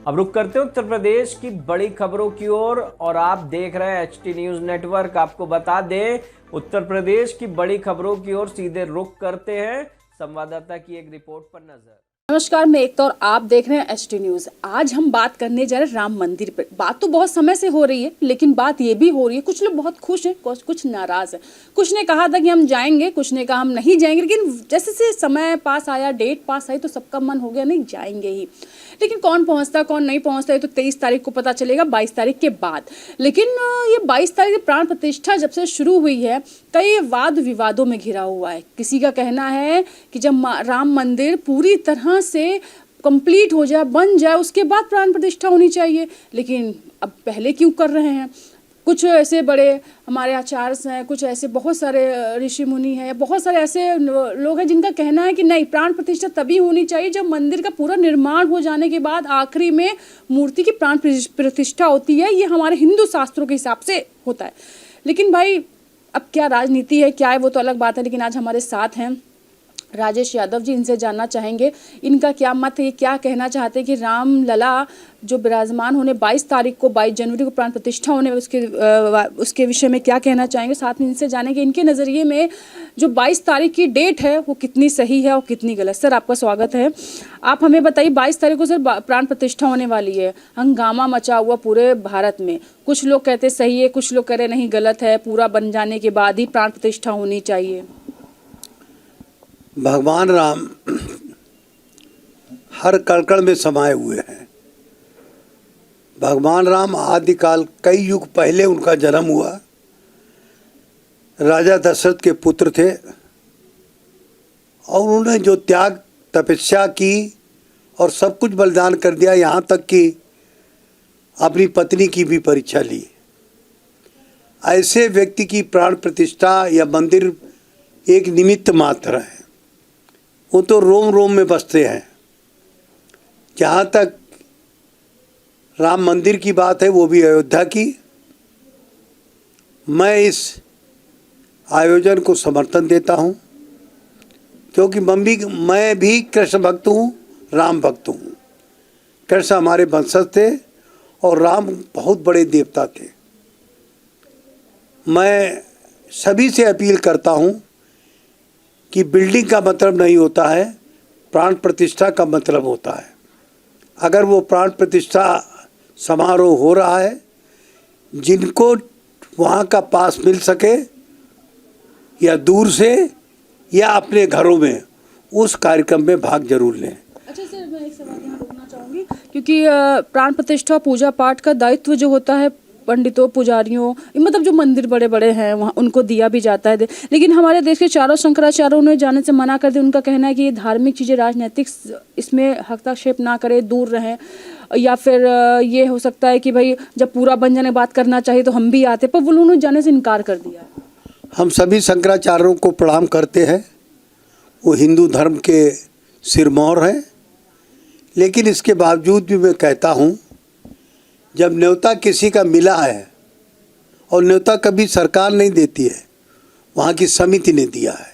अब रुक करते हैं उत्तर प्रदेश की बड़ी खबरों की ओर और आप देख रहे हैं एचटी न्यूज नेटवर्क। आपको बता दें, उत्तर प्रदेश की बड़ी खबरों की ओर सीधे रुक करते हैं संवाददाता की एक रिपोर्ट पर नजर। नमस्कार, मैं एकता और आप देख रहे हैं एचटी न्यूज। आज हम बात करने जा रहे हैं राम मंदिर पर। बात तो बहुत समय से हो रही है, लेकिन बात ये भी हो रही है, कुछ लोग बहुत खुश हैं, कुछ नाराज हैं। कुछ ने कहा था कि हम जाएंगे, कुछ ने कहा हम नहीं जाएंगे, लेकिन जैसे से समय पास आया, डेट पास आई, तो सबका मन हो गया नहीं जाएंगे ही। लेकिन कौन पहुंचता कौन नहीं पहुंचता ये तो 23 तारीख को पता चलेगा, 22 तारीख के बाद। लेकिन ये 22 तारीख प्राण प्रतिष्ठा जब से शुरू हुई है, कई वाद विवादों में घिरा हुआ है। किसी का कहना है कि जब राम मंदिर पूरी तरह से कंप्लीट हो जाए, बन जाए, उसके बाद प्राण प्रतिष्ठा होनी चाहिए। लेकिन अब पहले क्यों कर रहे हैं? कुछ ऐसे बड़े हमारे आचार्य हैं, कुछ ऐसे बहुत सारे ऋषि मुनि हैं, बहुत सारे ऐसे लोग हैं जिनका कहना है कि नहीं, प्राण प्रतिष्ठा तभी होनी चाहिए जब मंदिर का पूरा निर्माण हो जाने के बाद आखिरी में मूर्ति की प्राण प्रतिष्ठा होती है। ये हमारे हिंदू शास्त्रों के हिसाब से होता है। लेकिन भाई, अब क्या राजनीति है, क्या है, वो तो अलग बात है। लेकिन आज हमारे साथ हैं राजेश यादव जी, इनसे जानना चाहेंगे इनका क्या मत है, ये क्या कहना चाहते हैं कि राम लला जो विराजमान होने 22 तारीख को, 22 जनवरी को प्राण प्रतिष्ठा होने, उसके विषय में क्या कहना चाहेंगे। साथ में इनसे जानेंगे इनके नज़रिए में जो 22 तारीख की डेट है वो कितनी सही है और कितनी गलत। सर, आपका स्वागत है। आप हमें बताइए, 22 तारीख को सर प्राण प्रतिष्ठा होने वाली है, हंगामा मचा हुआ पूरे भारत में। कुछ लोग कहते सही है, कुछ लोग कह रहे नहीं गलत है, पूरा बन जाने के बाद ही प्राण प्रतिष्ठा होनी चाहिए। भगवान राम हर कण में समाये हुए हैं। भगवान राम आदिकाल कई युग पहले उनका जन्म हुआ। राजा दशरथ के पुत्र थे और उन्होंने जो त्याग तपस्या की और सब कुछ बलिदान कर दिया, यहाँ तक कि अपनी पत्नी की भी परीक्षा ली। ऐसे व्यक्ति की प्राण प्रतिष्ठा या मंदिर एक निमित्त मात्र है, वो तो रोम रोम में बसते हैं। जहाँ तक राम मंदिर की बात है, वो भी अयोध्या की, मैं इस आयोजन को समर्थन देता हूँ, क्योंकि मैं भी कृष्ण भक्त हूँ, राम भक्त हूँ। कृष्ण हमारे वंशज थे और राम बहुत बड़े देवता थे। मैं सभी से अपील करता हूँ कि बिल्डिंग का मतलब नहीं होता है, प्राण प्रतिष्ठा का मतलब होता है। अगर वो प्राण प्रतिष्ठा समारोह हो रहा है, जिनको वहाँ का पास मिल सके या दूर से या अपने घरों में, उस कार्यक्रम में भाग जरूर लें। अच्छा सर, मैं एक सवाल यहाँ रोकना चाहूँगी, क्योंकि प्राण प्रतिष्ठा पूजा पाठ का दायित्व जो होता है पंडितों, पुजारियों, मतलब जो मंदिर बड़े बड़े हैं वहाँ उनको दिया भी जाता है। लेकिन हमारे देश के चारों शंकराचार्यों ने जाने से मना कर दिया। उनका कहना है कि ये धार्मिक चीज़ें, राजनीतिक इसमें हस्तक्षेप ना करें, दूर रहें। या फिर ये हो सकता है कि भाई जब पूरा बन जाने बात करना चाहिए तो हम भी आते, पर उन्होंने जाने से इनकार कर दिया। हम सभी शंकराचार्यों को प्रणाम करते हैं, वो हिंदू धर्म के सिरमौर हैं। लेकिन इसके बावजूद भी मैं कहता हूँ, जब न्योता किसी का मिला है, और न्योता कभी सरकार नहीं देती है, वहाँ की समिति ने दिया है,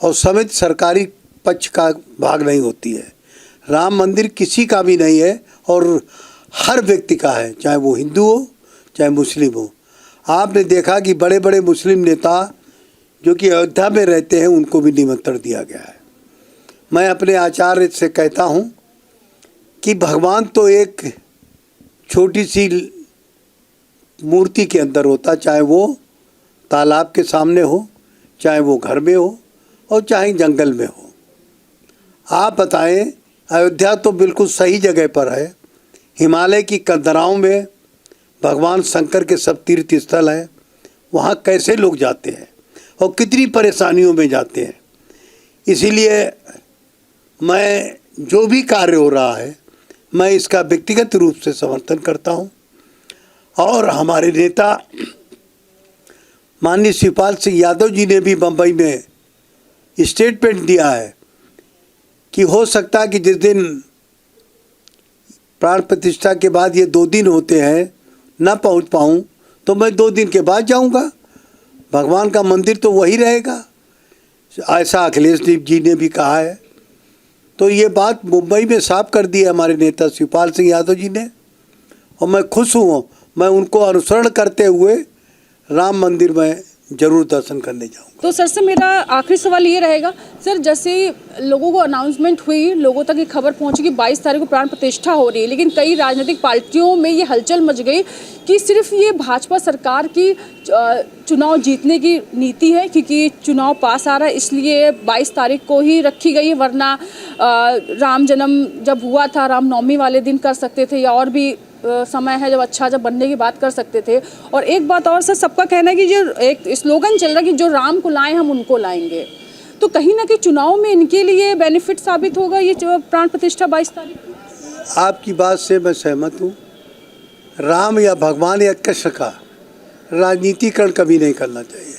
और समिति सरकारी पक्ष का भाग नहीं होती है। राम मंदिर किसी का भी नहीं है और हर व्यक्ति का है, चाहे वो हिंदू हो चाहे मुस्लिम हो। आपने देखा कि बड़े बड़े मुस्लिम नेता जो कि अयोध्या में रहते हैं, उनको भी निमंत्रण दिया गया है। मैं अपने आचार्य से कहता हूँ कि भगवान तो एक छोटी सी मूर्ति के अंदर होता, चाहे वो तालाब के सामने हो, चाहे वो घर में हो, और चाहे जंगल में हो। आप बताएं, अयोध्या तो बिल्कुल सही जगह पर है। हिमालय की कंदराओं में भगवान शंकर के सब तीर्थ स्थल हैं। वहाँ कैसे लोग जाते हैं और कितनी परेशानियों में जाते हैं। इसीलिए मैं जो भी कार्य हो रहा है, मैं इसका व्यक्तिगत रूप से समर्थन करता हूं। और हमारे नेता माननीय शिवपाल सिंह यादव जी ने भी बम्बई में स्टेटमेंट दिया है कि हो सकता है कि जिस दिन प्राण प्रतिष्ठा के बाद ये 2 दिन होते हैं ना पहुंच पाऊं, तो मैं 2 दिन के बाद जाऊंगा। भगवान का मंदिर तो वही रहेगा, ऐसा अखिलेश जी ने भी कहा है। तो ये बात मुंबई में साफ कर दी है हमारे नेता शिवपाल सिंह यादव जी ने, और मैं खुश हूँ। मैं उनको अनुसरण करते हुए राम मंदिर में जरूर दर्शन करने जाऊँगा। तो सर से मेरा आखिरी सवाल ये रहेगा, सर जैसे लोगों को अनाउंसमेंट हुई, लोगों तक ये खबर पहुंची कि 22 तारीख को प्राण प्रतिष्ठा हो रही है, लेकिन कई राजनीतिक पार्टियों में ये हलचल मच गई कि सिर्फ ये भाजपा सरकार की चुनाव जीतने की नीति है, क्योंकि चुनाव पास आ रहा है इसलिए 22 तारीख को ही रखी गई है, वरना राम जन्म जब हुआ था रामनवमी वाले दिन कर सकते थे, या और भी समय है जब बनने की बात कर सकते थे। और एक बात और सर, सबका कहना है कि जो एक स्लोगन चल रहा है कि जो राम को लाएं हम उनको लाएंगे, तो कहीं ना कहीं चुनाव में इनके लिए बेनिफिट साबित होगा ये प्राण प्रतिष्ठा 22 तारीख। आपकी बात से मैं सहमत हूँ। राम या भगवान या कृष्ण का राजनीतिकरण कभी नहीं करना चाहिए,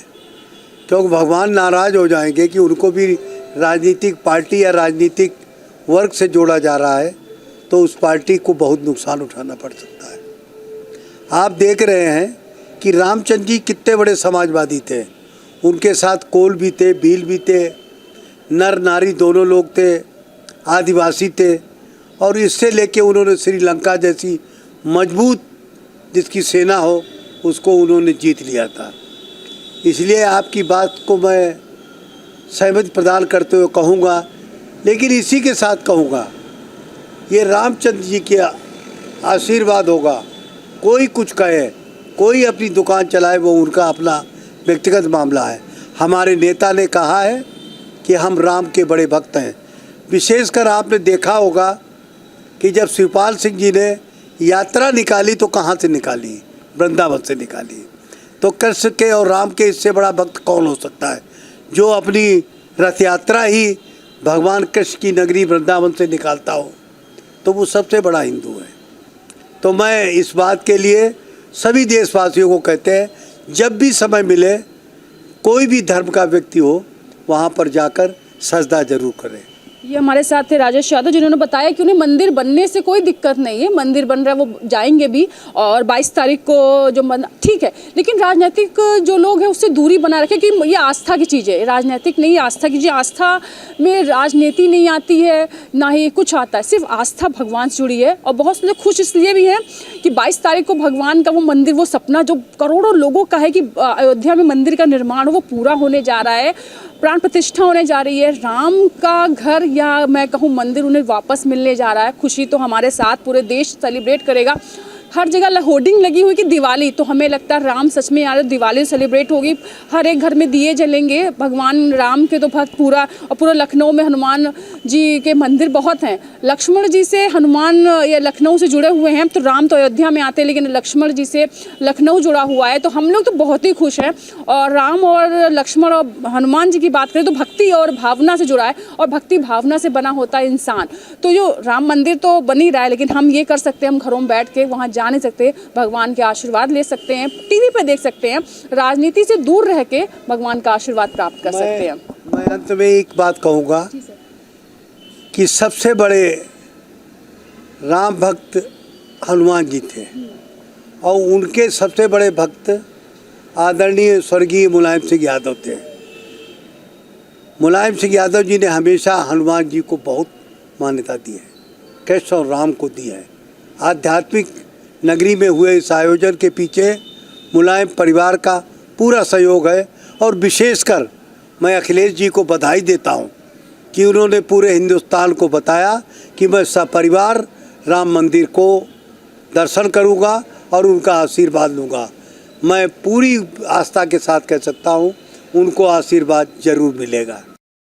क्योंकि भगवान नाराज हो जाएंगे कि उनको भी राजनीतिक पार्टी या राजनीतिक वर्ग से जोड़ा जा रहा है, तो उस पार्टी को बहुत नुकसान उठाना पड़ सकता है। आप देख रहे हैं कि रामचंद्र जी कितने बड़े समाजवादी थे, उनके साथ कोल भी थे, भील भी थे, नर नारी दोनों लोग थे, आदिवासी थे, और इससे लेके उन्होंने श्रीलंका जैसी मजबूत जिसकी सेना हो उसको उन्होंने जीत लिया था। इसलिए आपकी बात को मैं सहमति प्रदान करते हुए कहूँगा, लेकिन इसी के साथ कहूँगा ये रामचंद्र जी के आशीर्वाद होगा। कोई कुछ कहे, कोई अपनी दुकान चलाए, वो उनका अपना व्यक्तिगत मामला है। हमारे नेता ने कहा है कि हम राम के बड़े भक्त हैं। विशेषकर आपने देखा होगा कि जब शिवपाल सिंह जी ने यात्रा निकाली तो कहाँ से निकाली? वृंदावन से निकाली। तो कृष्ण के और राम के इससे बड़ा भक्त कौन हो सकता है, जो अपनी रथ यात्रा ही भगवान कृष्ण की नगरी वृंदावन से निकालता हो, तो वो सबसे बड़ा हिंदू है। तो मैं इस बात के लिए सभी देशवासियों को कहते हैं, जब भी समय मिले कोई भी धर्म का व्यक्ति हो वहाँ पर जाकर सजदा जरूर करें। ये हमारे साथ थे राजेश यादव, जिन्होंने बताया कि उन्हें मंदिर बनने से कोई दिक्कत नहीं है, मंदिर बन रहा है वो जाएंगे भी, और 22 तारीख को जो ठीक है, लेकिन राजनीतिक जो लोग हैं उससे दूरी बना रखें कि ये आस्था की चीज़ है, राजनीतिक नहीं, आस्था की चीज़। आस्था में राजनीति नहीं आती है, ना ही कुछ आता है, सिर्फ आस्था भगवान से जुड़ी है। और बहुत से खुश इसलिए भी है कि 22 तारीख को भगवान का वो मंदिर, वो सपना जो करोड़ों लोगों का है कि अयोध्या में मंदिर का निर्माण हो, वो पूरा होने जा रहा है, प्राण प्रतिष्ठा होने जा रही है, राम का घर या मैं कहूँ मंदिर उन्हें वापस मिलने जा रहा है। खुशी तो हमारे साथ पूरे देश सेलिब्रेट करेगा। हर जगह होर्डिंग लगी हुई कि दिवाली, तो हमें लगता है राम सच में यार दिवाली सेलिब्रेट होगी, हर एक घर में दिए जलेंगे। भगवान राम के तो भक्त पूरा, और पूरा लखनऊ में हनुमान जी के मंदिर बहुत हैं। लक्ष्मण जी से हनुमान या लखनऊ से जुड़े हुए हैं, तो राम तो अयोध्या में आते हैं, लेकिन लक्ष्मण जी से लखनऊ जुड़ा हुआ है, तो हम लोग तो बहुत ही खुश हैं। और राम और लक्ष्मण और हनुमान जी की बात करें तो भक्ति और भावना से जुड़ा है, और भक्ति भावना से बना होता है इंसान। तो जो राम मंदिर तो बन ही रहा है, लेकिन हम ये कर सकते हैं, हम घरों में बैठ के वहाँ नहीं सकते, भगवान के आशीर्वाद ले सकते हैं, टीवी पे देख सकते हैं, राजनीति से दूर रह के भगवान का आशीर्वाद प्राप्त कर सकते हैं। मैं अंत में एक बात कहूँगा कि सबसे बड़े राम भक्त हनुमान जी थे, और उनके सबसे बड़े भक्त आदरणीय स्वर्गीय मुलायम सिंह यादव थे। मुलायम सिंह यादव जी ने हमेशा हनुमान जी को बहुत मान्यता दी है, कृष्ण और राम को दी है। आध्यात्मिक नगरी में हुए इस आयोजन के पीछे मुलायम परिवार का पूरा सहयोग है, और विशेषकर मैं अखिलेश जी को बधाई देता हूं कि उन्होंने पूरे हिंदुस्तान को बताया कि मैं सपरिवार राम मंदिर को दर्शन करूंगा और उनका आशीर्वाद लूँगा। मैं पूरी आस्था के साथ कह सकता हूं, उनको आशीर्वाद जरूर मिलेगा।